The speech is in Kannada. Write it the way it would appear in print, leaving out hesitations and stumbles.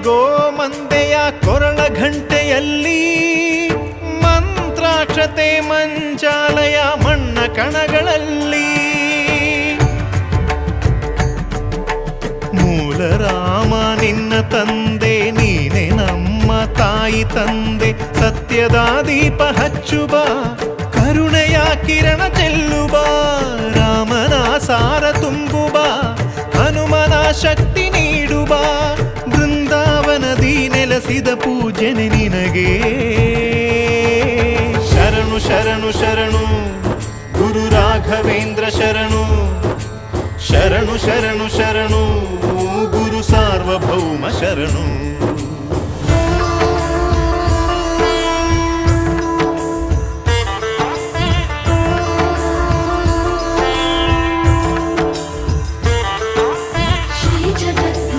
ಗೋಮಂದೆಯ ಕೊರಳ ಘಂಟೆಯಲ್ಲಿ ಮಂತ್ರಾಕ್ಷತೆ ಮಂಚಾಲಯ ಮಣ್ಣ ಕಣಗಳಲ್ಲಿ ಮೂಲ ರಾಮ ನಿನ್ನ ತಂದೆ ನೀನೆ ನಮ್ಮ ತಾಯಿ ತಂದೆ ಸತ್ಯದ ದೀಪ ಹಚ್ಚುಬ ಕರುಣೆಯ ಕಿರಣ ಚೆಲ್ಲುಬ ರಾಮನ ಸಾರ ತುಂಬುಬ ಹನುಮನ ಶಕ್ತಿ ನೀಡುಬ ಬೃಂದಾವನದಿ ನೆಲೆಸಿದ ಪೂಜನೆ ನಿನಗೆ ಶರಣು ಶರಣು ಶರಣು ಗುರು ರಾಘವೇಂದ್ರ ಶರಣು ಶರಣು ಶರಣು ಶರಣು ಗುರು ಸಾರ್ವಭೌಮ ಶರಣು